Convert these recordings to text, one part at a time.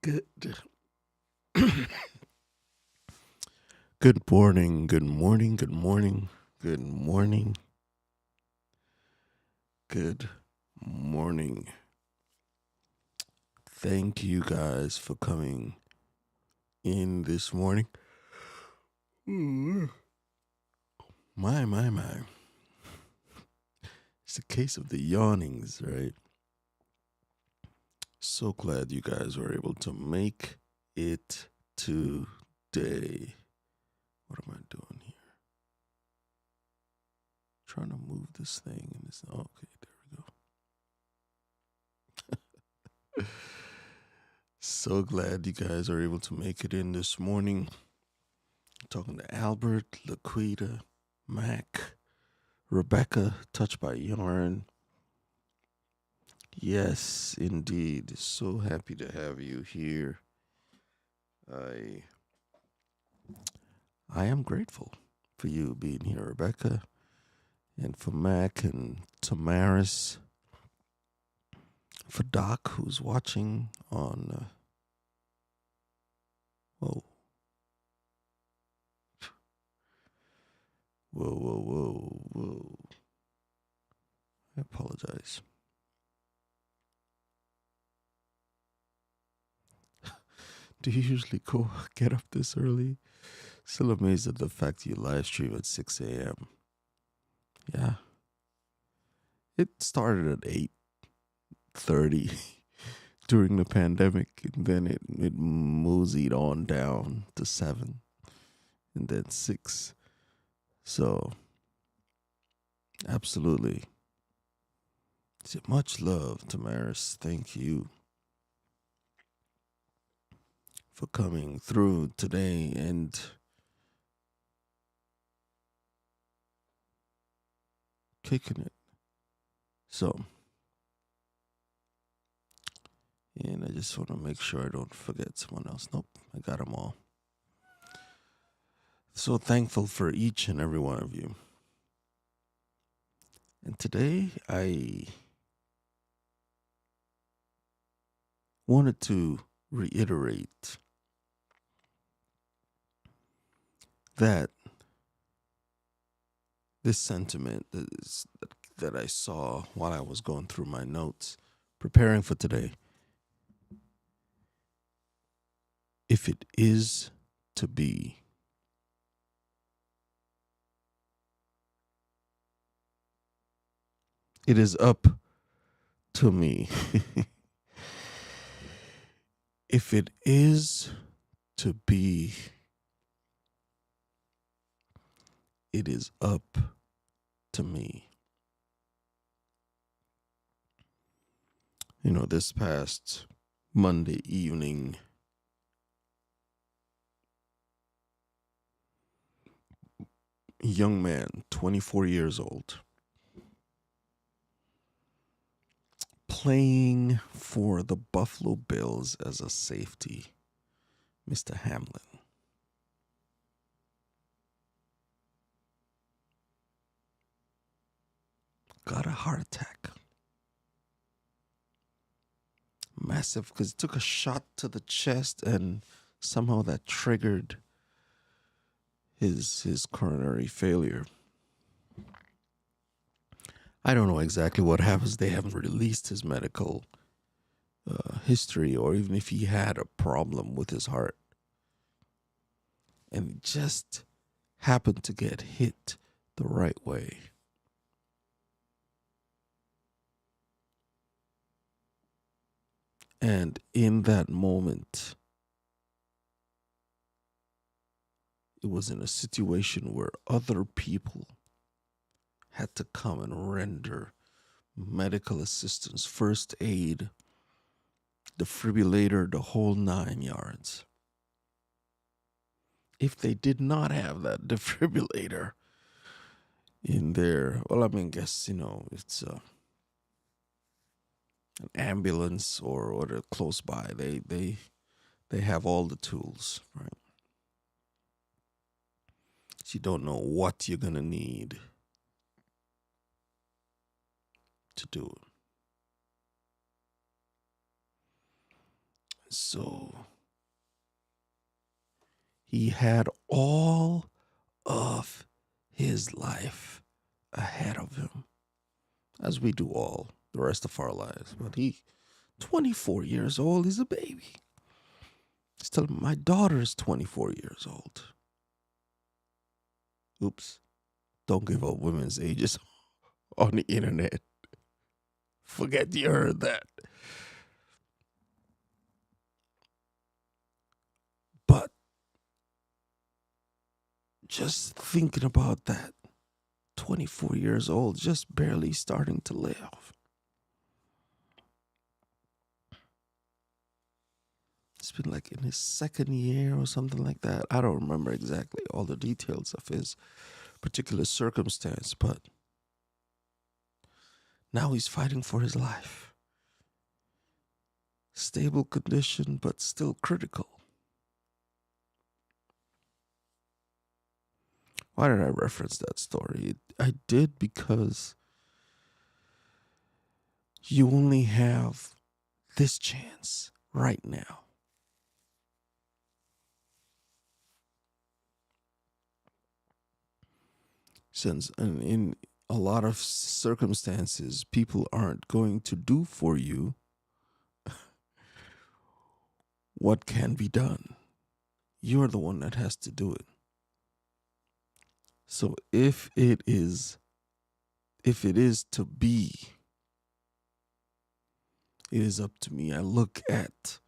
Good. Good morning. Good morning. Good morning. Good morning. Good morning. Thank you guys for coming in this morning. My. It's a case of the yawnings, right? So glad you guys were able to make it today. What am I doing here? Trying to move this thing and it's okay, there we go. So glad you guys are able to make it in this morning. Talking to Albert, Laquita, Mac, Rebecca, Touched by Yarn. Yes, indeed. So happy to have you here. I I am grateful for you being here, Rebecca, and for Mac and Tamaris, for Doc who's watching on whoa. Whoa. I apologize. Do you usually get up this early? Still amazed at the fact you live stream at 6 a.m. Yeah. It started at 8:30 during the pandemic, and then it moseyed on down to 7 and then 6. So, absolutely. So much love, Tamaris. Thank you for coming through today and kicking it. So, and I just want to make sure I don't forget someone else. Nope, I got them all. So thankful for each and every one of you. And today I wanted to reiterate that this sentiment that I saw while I was going through my notes, preparing for today. If it is to be, it is up to me. If it is to be, it is up to me. You know, this past Monday evening, young man, 24 years old, playing for the Buffalo Bills as a safety, Mr. Hamlin. Got a heart attack. Massive, because it took a shot to the chest and somehow that triggered his coronary failure. I don't know exactly what happens. They haven't released his medical history or even if he had a problem with his heart. And just happened to get hit the right way. And in that moment, it was in a situation where other people had to come and render medical assistance, first aid, defibrillator, the whole 9 yards. If they did not have that defibrillator in there, well, I mean, guess, it's an ambulance or they're close by. They have all the tools, right? So you don't know what you're going to need to do it. So he had all of his life ahead of him, as we do all the rest of our lives. But 24 years old, he's a baby. Still, my daughter is 24 years old. Oops. Don't give up women's ages on the internet. Forget you heard that. But just thinking about that, 24 years old, just barely starting to live. It's been like in his second year or something like that. I don't remember exactly all the details of his particular circumstance, but now he's fighting for his life. Stable condition, but still critical. Why did I reference that story? I did because you only have this chance right now. Since in a lot of circumstances, people aren't going to do for you what can be done. You're the one that has to do it. So if it is to be, it is up to me. I look at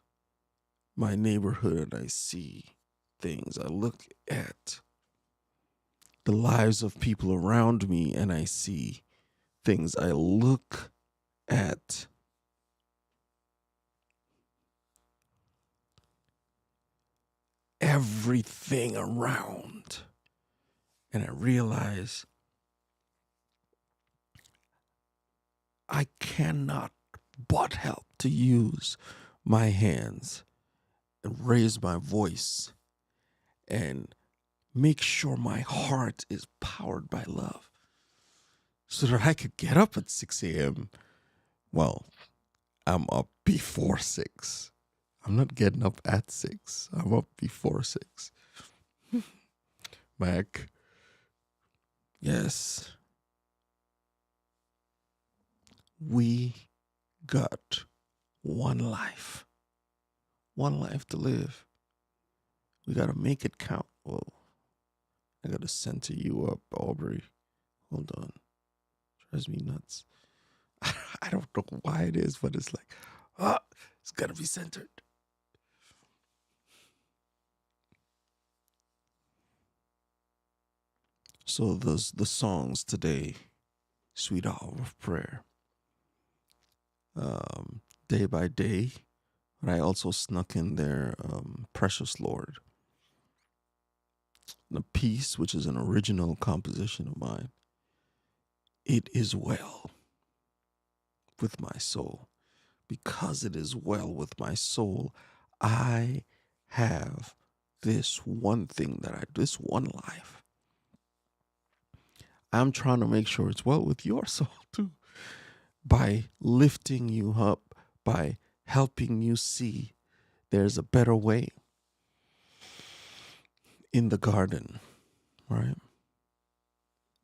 my neighborhood and I see things. I look at the lives of people around me and I see things. I look at everything around and I realize I cannot but help to use my hands and raise my voice and make sure my heart is powered by love so that I could get up at 6 a.m. Well, I'm up before 6. I'm not getting up at 6. I'm up before 6. Mac. Yes. We got one life. One life to live. We got to make it count. Whoa. I got to center you up, Aubrey. Hold on. Drives me nuts. I don't know why it is, but it's like, it's got to be centered. So the songs today, Sweet Hour of Prayer, Day by Day, but I also snuck in there Precious Lord, the piece, which is an original composition of mine, It Is Well with My Soul. Because it is well with my soul, I have this one thing this one life. I'm trying to make sure it's well with your soul too, by lifting you up, by helping you see there's a better way in the garden, right?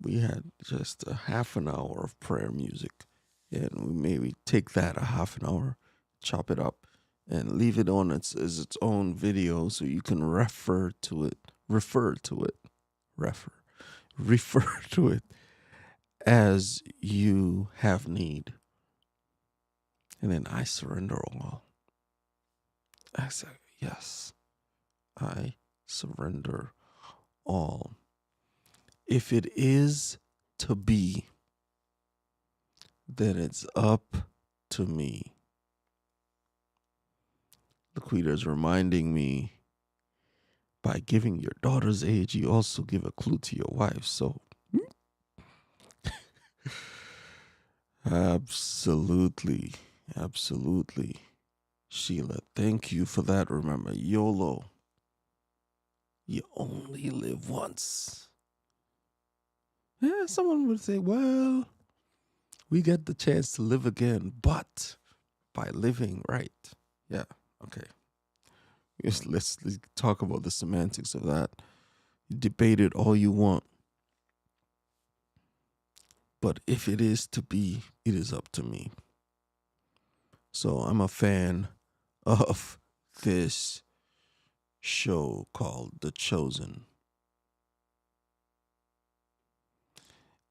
We had just a half an hour of prayer music, and we maybe take that a half an hour, chop it up, and leave it on its own video so you can refer to it as you have need. And then I surrender all. I say, yes, I surrender all. If it is to be, then it's up to me. Laquita's reminding me, by giving your daughter's age, you also give a clue to your wife. So, absolutely, Sheila, thank you for that. Remember, YOLO. You only live once. Yeah, someone would say, well, we get the chance to live again, but by living right. Yeah, okay. Let's talk about the semantics of that. You debate it all you want. But if it is to be, it is up to me. So I'm a fan of this show called The Chosen.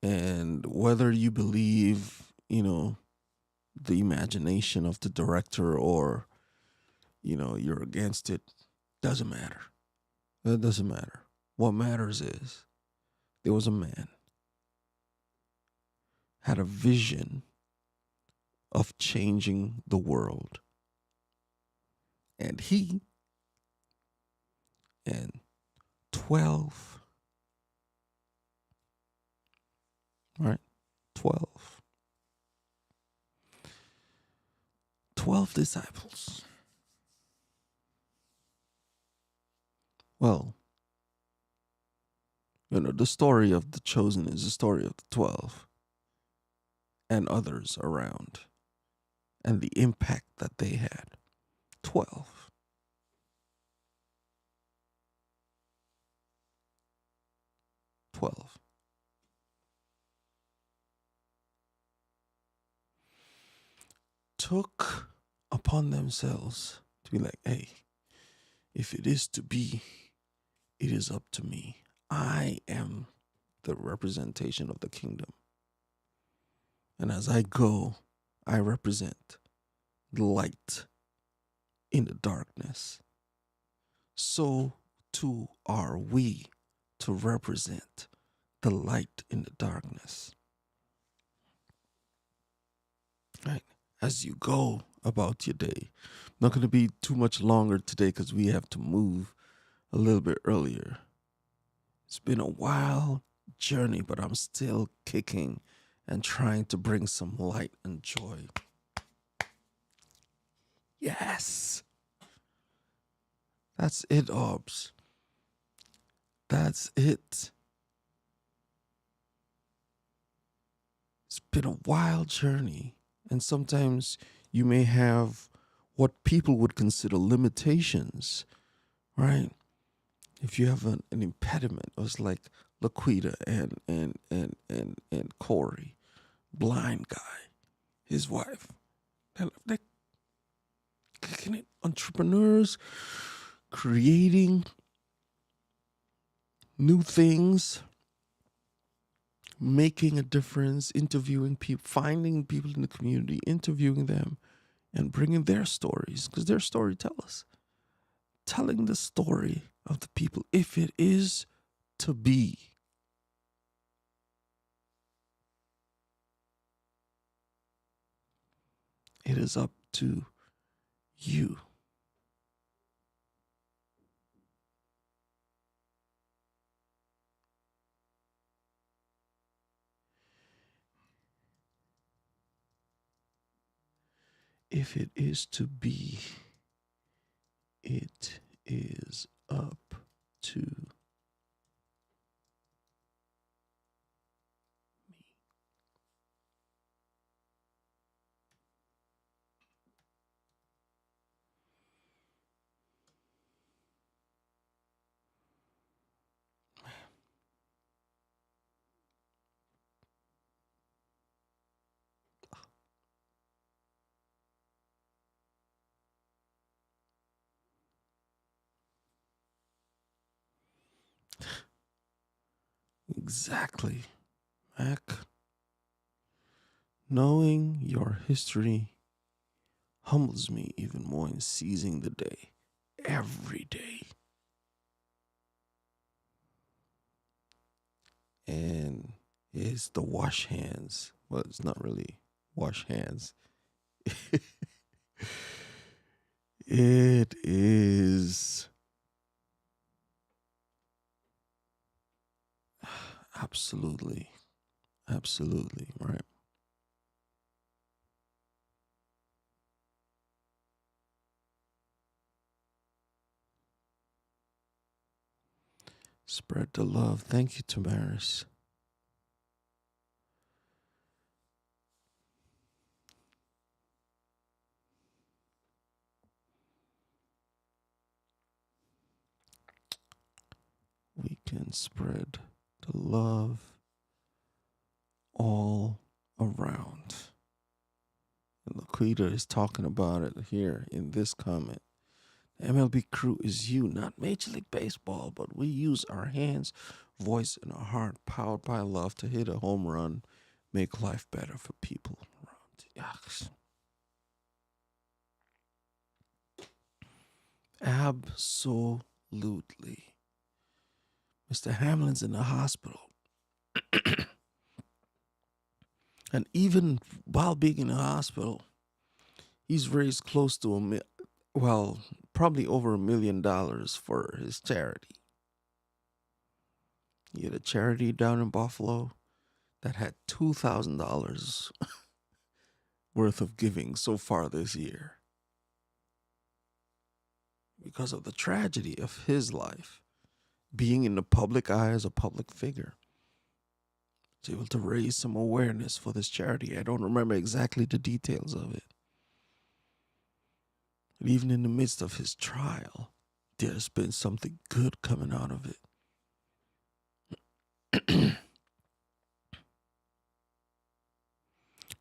And whether you believe, the imagination of the director or, you're against it, doesn't matter. It doesn't matter. What matters is there was a man, had a vision of changing the world. And he and 12, right? 12. 12 disciples. Well, the story of the chosen is the story of the 12 and others around and the impact that they had. 12. 12. Took upon themselves to be like, hey, if it is to be, it is up to me. I am the representation of the kingdom. And as I go, I represent the light in the darkness. So too are we to represent the light in the darkness. Right? As you go about your day. Not going to be too much longer today because we have to move a little bit earlier. It's been a wild journey, but I'm still kicking and trying to bring some light and joy. Yes. That's it, Orbs. That's it. It's been a wild journey. And sometimes you may have what people would consider limitations, right? If you have an impediment, it was like Laquita and Corey, blind guy, his wife. They're kicking it, entrepreneurs, creating new things, making a difference, interviewing people, finding people in the community, interviewing them, and bringing their stories, because they're storytellers. Telling the story of the people, if it is to be. It is up to you. If it is to be, it is up to me. Exactly, Mac. Knowing your history humbles me even more in seizing the day every day. And it's the wash hands. Well, it's not really wash hands. It is absolutely, absolutely right. Spread the love. Thank you, Tamaris. can spread the love all around. And Laquita is talking about it here in this comment. The MLB crew is you, not Major League Baseball, but we use our hands, voice, and our heart, powered by love, to hit a home run, make life better for people around. Yes. Absolutely. Mr. Hamlin's in the hospital. And even while being in the hospital, he's raised close to probably over $1 million for his charity. He had a charity down in Buffalo that had $2,000 worth of giving so far this year. Because of the tragedy of his life, being in the public eye as a public figure, was able to raise some awareness for this charity. I don't remember exactly the details of it. But even in the midst of his trial, there's been something good coming out of it.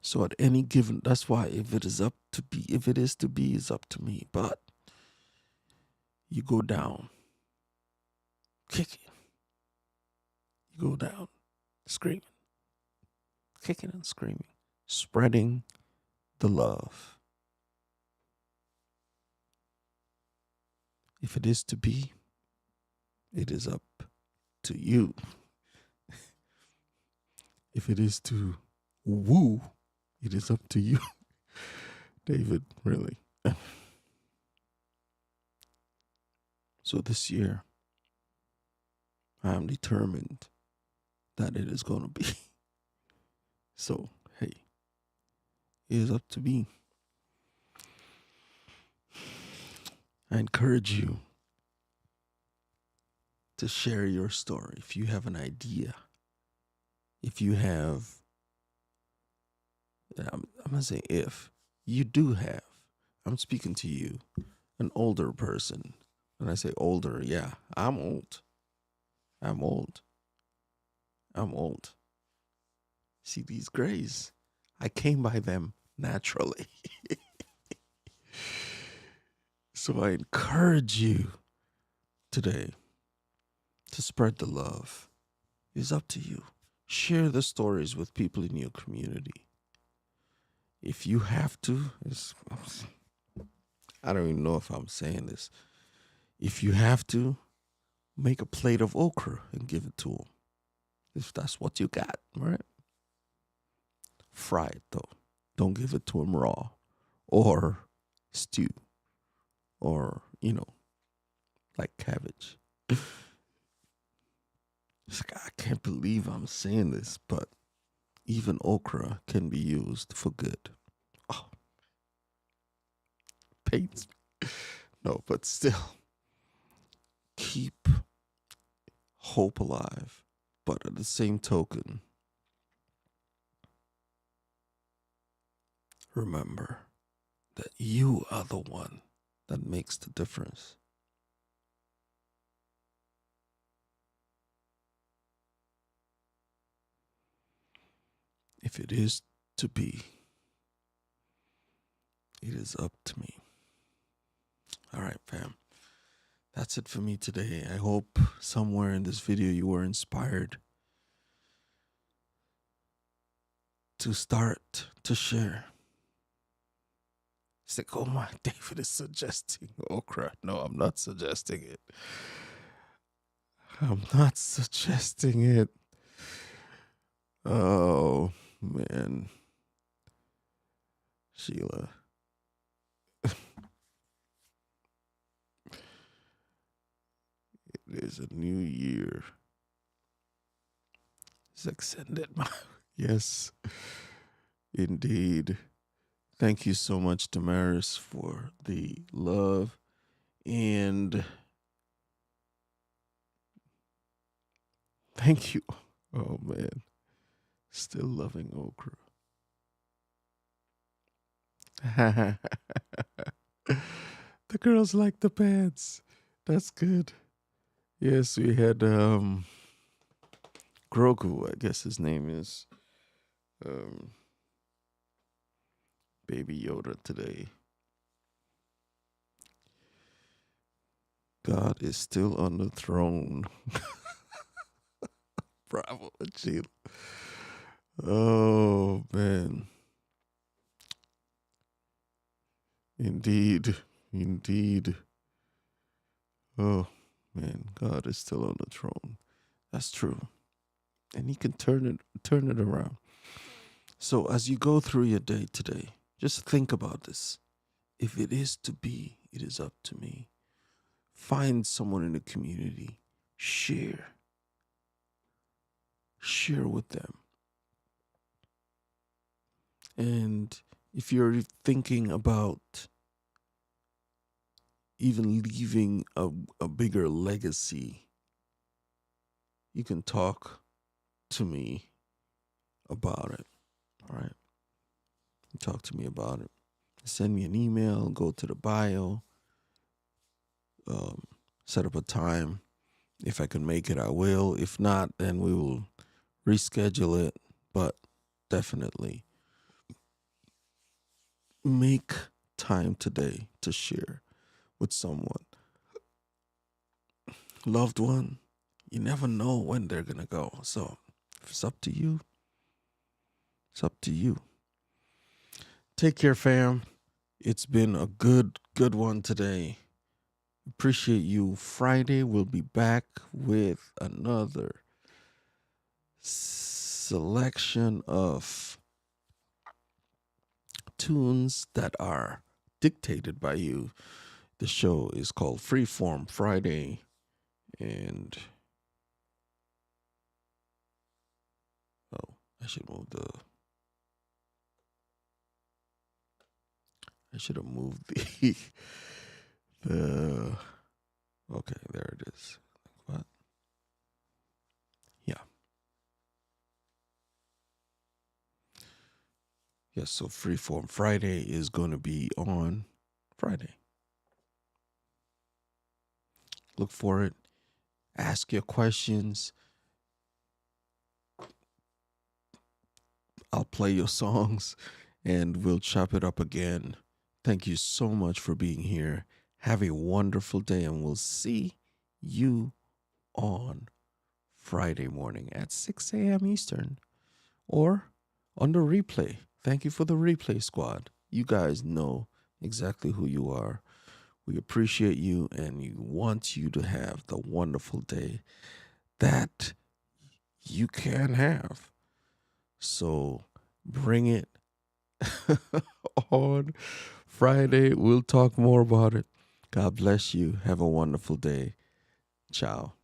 So at any given, that's why if it is to be, it's up to me. But you go down, kicking. You go down, screaming, kicking and screaming, spreading the love. If it is to be, it is up to you. If it is to woo, it is up to you. David, really. So this year, I am determined that it is going to be. So, hey, it is up to me. I encourage you to share your story. If you have an idea, if you have, I'm going to say if, you do have, I'm speaking to you, an older person. When I say older, yeah, I'm old. I'm old. See these grays? I came by them naturally. So I encourage you today to spread the love. It's up to you. Share the stories with people in your community. If you have to, I don't even know if I'm saying this. If you have to, make a plate of okra and give it to them. If that's what you got, right? Fry it though. Don't give it to them raw or stew or, like cabbage. I can't believe I'm saying this, but even okra can be used for good. Oh, pains me. No, but still, keep hope alive. But at the same token, remember that you are the one that makes the difference. If it is to be, it is up to me. All right, fam. That's it for me today. I hope somewhere in this video you were inspired to start to share. It's like, oh my, David is suggesting okra. No, I'm not suggesting it. I'm not suggesting it. Oh, man. Sheila. It is a new year. It's extended. Yes, indeed. Thank you so much, Damaris, for the love. And thank you. Oh, man. Still loving okra. The girls like the pants. That's good. Yes, we had Grogu, I guess his name is um, Baby Yoda today. God is still on the throne. Bravo, Achille. Oh, man. Indeed. Indeed. Oh, man. God is still on the throne. That's true. And he can turn it around. So as you go through your day today, just think about this. If it is to be, it is up to me. Find someone in the community. Share. Share with them. And if you're thinking about even leaving a bigger legacy, you can talk to me about it. All right. Talk to me about it. Send me an email, go to the bio, um, set up a time. If I can make it, I will. If not, then we will reschedule it. But definitely make time today to share with someone. Loved one, you never know when they're going to go. So if it's up to you, it's up to you. Take care, fam. It's been a good one today. Appreciate you. Friday, we'll be back with another selection of tunes that are dictated by you. The show is called Freeform Friday, and oh, I should move the. I should have moved the the. Okay, there it is. What? Yeah. Yes. So Freeform Friday is going to be on Friday. Look for it. Ask your questions. I'll play your songs and we'll chop it up again. Thank you so much for being here. Have a wonderful day, and we'll see you on Friday morning at 6 a.m. Eastern or on the replay. Thank you for the replay squad. You guys know exactly who you are. We appreciate you, and we want you to have the wonderful day that you can have. So bring it on Friday. We'll talk more about it. God bless you. Have a wonderful day. Ciao.